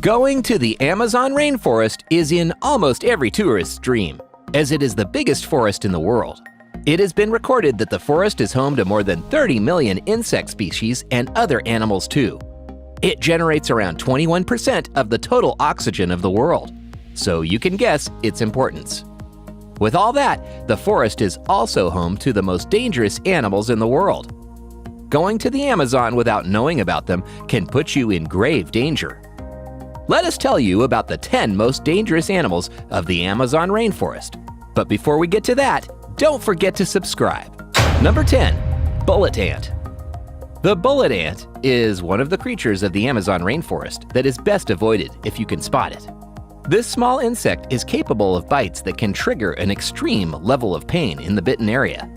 Going to the Amazon rainforest is in almost every tourist's dream, as it is the biggest forest in the world. It has been recorded that the forest is home to more than 30 million insect species and other animals too. It generates around 21% of the total oxygen of the world, so you can guess its importance. With all that, the forest is also home to the most dangerous animals in the world. Going to the Amazon without knowing about them can put you in grave danger. Let us tell you about the 10 most dangerous animals of the Amazon rainforest. But before we get to that, don't forget to subscribe. Number 10. Bullet ant. The bullet ant is one of the creatures of the Amazon rainforest that is best avoided if you can spot it. This small insect is capable of bites that can trigger an extreme level of pain in the bitten area.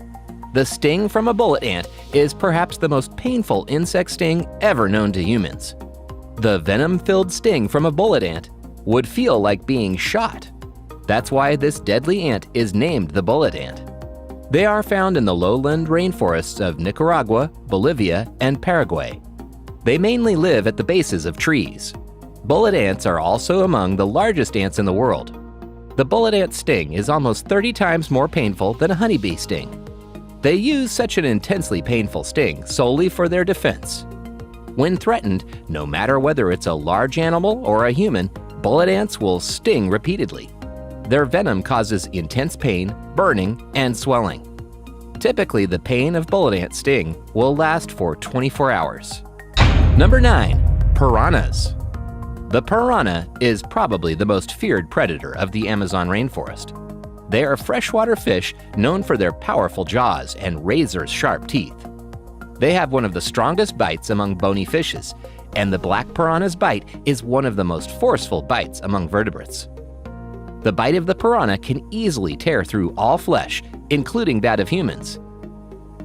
The sting from a bullet ant is perhaps the most painful insect sting ever known to humans. The venom-filled sting from a bullet ant would feel like being shot. That's why this deadly ant is named the bullet ant. They are found in the lowland rainforests of Nicaragua, Bolivia, and Paraguay. They mainly live at the bases of trees. Bullet ants are also among the largest ants in the world. The bullet ant sting is almost 30 times more painful than a honeybee sting. They use such an intensely painful sting solely for their defense. When threatened, no matter whether it's a large animal or a human, bullet ants will sting repeatedly. Their venom causes intense pain, burning, and swelling. Typically, the pain of bullet ant sting will last for 24 hours. Number 9. Piranhas. The piranha is probably the most feared predator of the Amazon rainforest. They are freshwater fish known for their powerful jaws and razor-sharp teeth. They have one of the strongest bites among bony fishes, and the black piranha's bite is one of the most forceful bites among vertebrates. The bite of the piranha can easily tear through all flesh, including that of humans.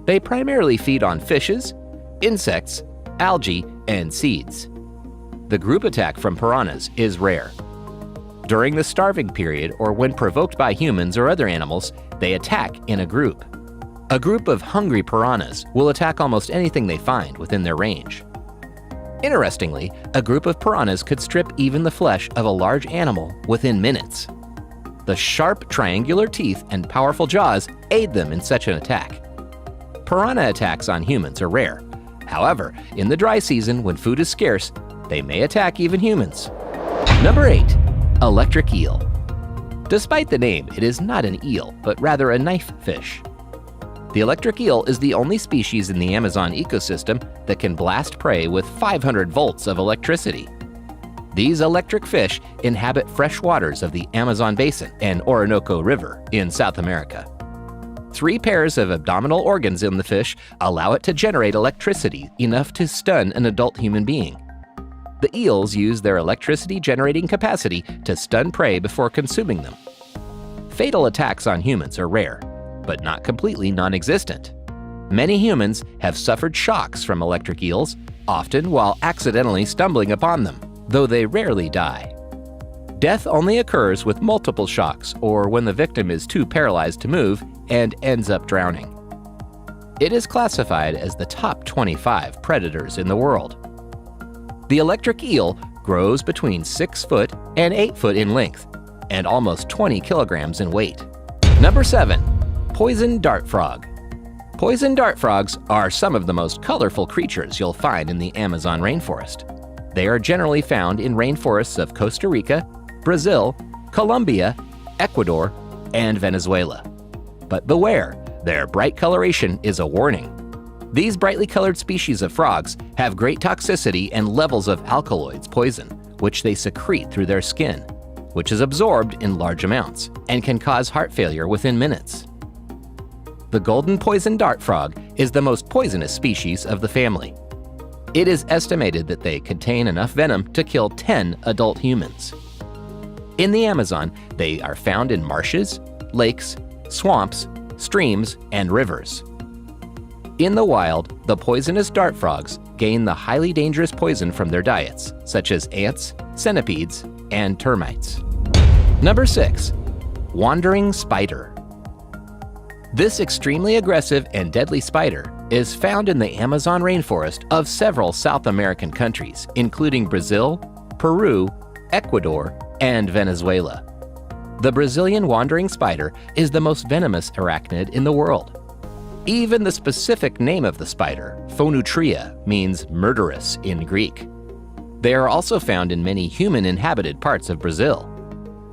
They primarily feed on fishes, insects, algae, and seeds. The group attack from piranhas is rare. During the starving period or when provoked by humans or other animals, they attack in a group. A group of hungry piranhas will attack almost anything they find within their range. Interestingly, a group of piranhas could strip even the flesh of a large animal within minutes. The sharp triangular teeth and powerful jaws aid them in such an attack. Piranha attacks on humans are rare. However, in the dry season when food is scarce, they may attack even humans. Number 8. Electric eel. Despite the name, it is not an eel, but rather a knife fish. The electric eel is the only species in the Amazon ecosystem that can blast prey with 500 volts of electricity. These electric fish inhabit fresh waters of the Amazon basin and Orinoco River in South America. 3 pairs of abdominal organs in the fish allow it to generate electricity enough to stun an adult human being. The eels use their electricity-generating capacity to stun prey before consuming them. Fatal attacks on humans are rare, but not completely non-existent. Many humans have suffered shocks from electric eels, often while accidentally stumbling upon them, though they rarely die. Death only occurs with multiple shocks or when the victim is too paralyzed to move and ends up drowning. It is classified as the top 25 predators in the world. The electric eel grows between 6 foot and 8 foot in length and almost 20 kilograms in weight. Number 7. Poison dart frog. Poison dart frogs are some of the most colorful creatures you'll find in the Amazon rainforest. They are generally found in rainforests of Costa Rica, Brazil, Colombia, Ecuador, and Venezuela. But beware, their bright coloration is a warning. These brightly colored species of frogs have great toxicity and levels of alkaloids poison, which they secrete through their skin, which is absorbed in large amounts and can cause heart failure within minutes. The golden poison dart frog is the most poisonous species of the family. It is estimated that they contain enough venom to kill 10 adult humans. In the Amazon, they are found in marshes, lakes, swamps, streams, and rivers. In the wild, the poisonous dart frogs gain the highly dangerous poison from their diets, such as ants, centipedes, and termites. Number 6. Wandering spider. This extremely aggressive and deadly spider is found in the Amazon rainforest of several South American countries, including Brazil, Peru, Ecuador, and Venezuela. The Brazilian wandering spider is the most venomous arachnid in the world. Even the specific name of the spider, Phonutria, means murderous in Greek. They are also found in many human-inhabited parts of Brazil.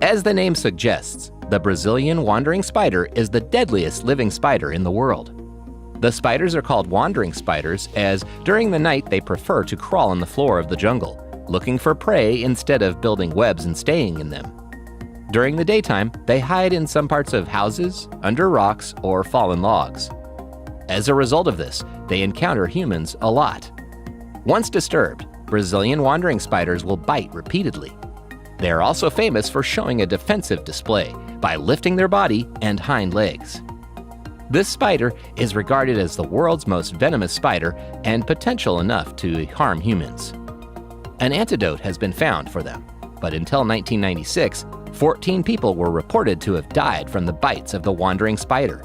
As the name suggests, the Brazilian wandering spider is the deadliest living spider in the world. The spiders are called wandering spiders as during the night they prefer to crawl on the floor of the jungle, looking for prey instead of building webs and staying in them. During the daytime, they hide in some parts of houses, under rocks, or fallen logs. As a result of this, they encounter humans a lot. Once disturbed, Brazilian wandering spiders will bite repeatedly. They are also famous for showing a defensive display by lifting their body and hind legs. This spider is regarded as the world's most venomous spider and potential enough to harm humans. An antidote has been found for them, but until 1996, 14 people were reported to have died from the bites of the wandering spider.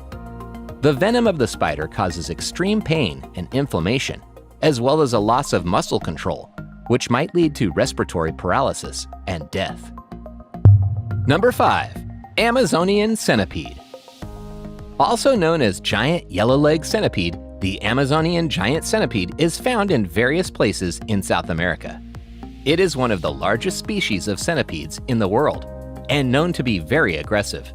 The venom of the spider causes extreme pain and inflammation, as well as a loss of muscle control, which might lead to respiratory paralysis and death. Number 5. Amazonian centipede. Also known as giant yellow-leg centipede, the Amazonian giant centipede is found in various places in South America. It is one of the largest species of centipedes in the world and known to be very aggressive.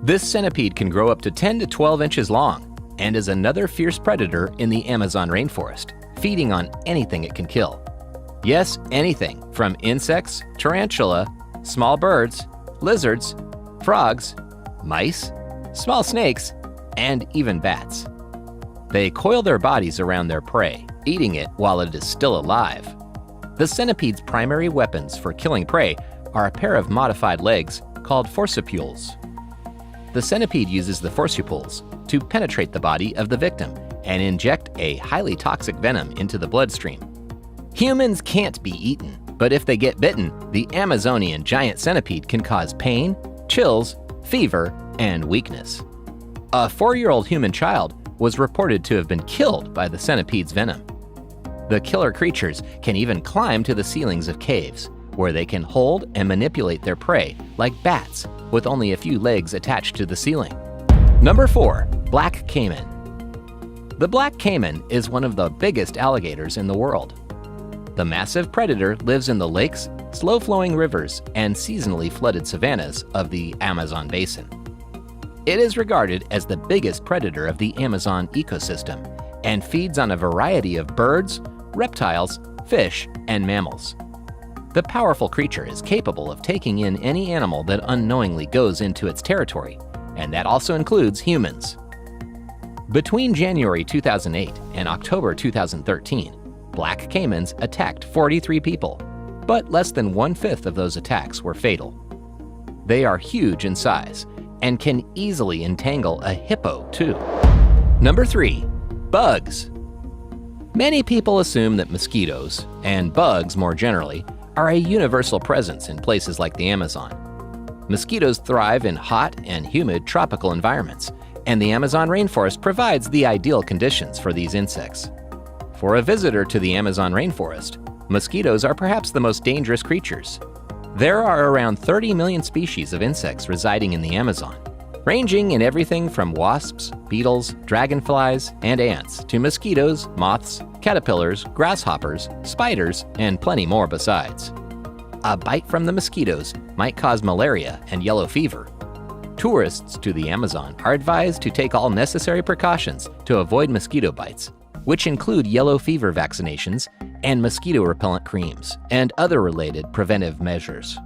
This centipede can grow up to 10 to 12 inches long and is another fierce predator in the Amazon rainforest, feeding on anything it can kill. Yes, anything from insects, tarantula, small birds, lizards, frogs, mice, small snakes, and even bats. They coil their bodies around their prey, eating it while it is still alive. The centipede's primary weapons for killing prey are a pair of modified legs called forcipules. The centipede uses the forcipules to penetrate the body of the victim and inject a highly toxic venom into the bloodstream. Humans can't be eaten, but if they get bitten, the Amazonian giant centipede can cause pain, chills, fever, and weakness. A 4-year-old human child was reported to have been killed by the centipede's venom. The killer creatures can even climb to the ceilings of caves, where they can hold and manipulate their prey like bats with only a few legs attached to the ceiling. Number 4. Black caiman. The black caiman is one of the biggest alligators in the world. The massive predator lives in the lakes, slow-flowing rivers, and seasonally flooded savannas of the Amazon basin. It is regarded as the biggest predator of the Amazon ecosystem and feeds on a variety of birds, reptiles, fish, and mammals. The powerful creature is capable of taking in any animal that unknowingly goes into its territory, and that also includes humans. Between January 2008 and October 2013, black caimans attacked 43 people, but less than 1/5 of those attacks were fatal. They are huge in size and can easily entangle a hippo too. Number 3. Bugs. Many people assume that mosquitoes, and bugs more generally, are a universal presence in places like the Amazon. Mosquitoes thrive in hot and humid tropical environments, and the Amazon rainforest provides the ideal conditions for these insects. For a visitor to the Amazon rainforest, mosquitoes are perhaps the most dangerous creatures. There are around 30 million species of insects residing in the Amazon, ranging in everything from wasps, beetles, dragonflies, and ants to mosquitoes, moths, caterpillars, grasshoppers, spiders, and plenty more besides. A bite from the mosquitoes might cause malaria and yellow fever. Tourists to the Amazon are advised to take all necessary precautions to avoid mosquito bites, which include yellow fever vaccinations and mosquito repellent creams and other related preventive measures.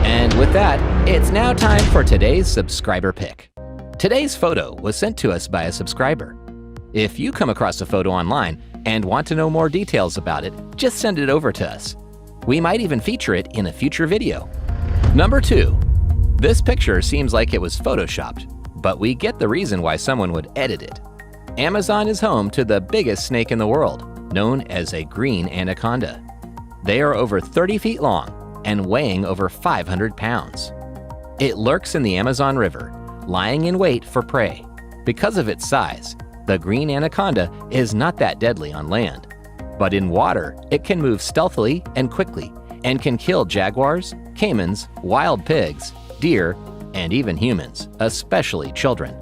And with that, it's now time for today's subscriber pick. Today's photo was sent to us by a subscriber. If you come across a photo online and want to know more details about it, just send it over to us. We might even feature it in a future video. Number 2. This picture seems like it was photoshopped, but we get the reason why someone would edit it. Amazon is home to the biggest snake in the world, known as a green anaconda. They are over 30 feet long and weighing over 500 pounds. It lurks in the Amazon River, lying in wait for prey. Because of its size, the green anaconda is not that deadly on land. But in water, it can move stealthily and quickly and can kill jaguars, caimans, wild pigs, deer, and even humans, especially children.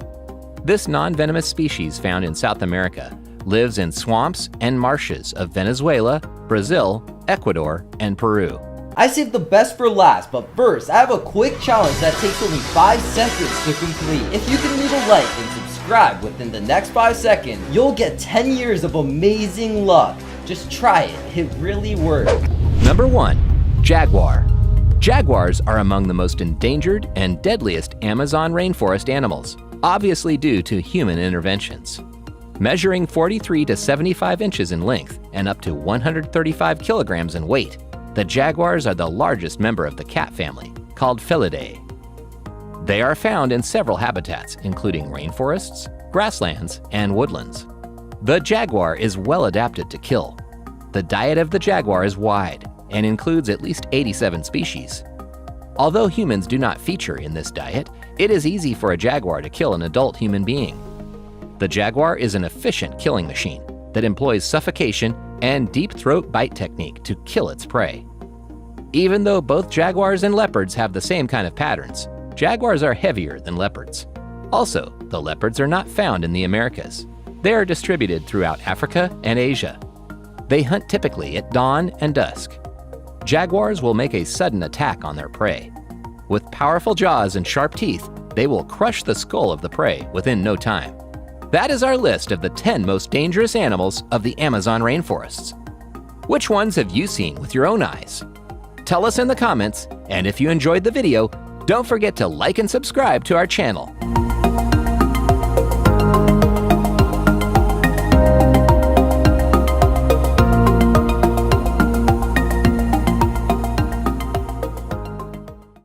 This non-venomous species found in South America lives in swamps and marshes of Venezuela, Brazil, Ecuador, and Peru. I saved the best for last, but first, I have a quick challenge that takes only 5 seconds to complete. If you can leave a like and subscribe within the next 5 seconds, you'll get 10 years of amazing luck. Just try it, it really works. Number 1. Jaguar. Jaguars are among the most endangered and deadliest Amazon rainforest animals, obviously due to human interventions. Measuring 43 to 75 inches in length and up to 135 kilograms in weight, the jaguars are the largest member of the cat family, called Felidae. They are found in several habitats, including rainforests, grasslands, and woodlands. The jaguar is well adapted to kill. The diet of the jaguar is wide and includes at least 87 species. Although humans do not feature in this diet, it is easy for a jaguar to kill an adult human being. The jaguar is an efficient killing machine that employs suffocation and deep throat bite technique to kill its prey. Even though both jaguars and leopards have the same kind of patterns, jaguars are heavier than leopards. Also, the leopards are not found in the Americas. They are distributed throughout Africa and Asia. They hunt typically at dawn and dusk. Jaguars will make a sudden attack on their prey. With powerful jaws and sharp teeth, they will crush the skull of the prey within no time. That is our list of the 10 most dangerous animals of the Amazon rainforests. Which ones have you seen with your own eyes? Tell us in the comments, and if you enjoyed the video, don't forget to like and subscribe to our channel.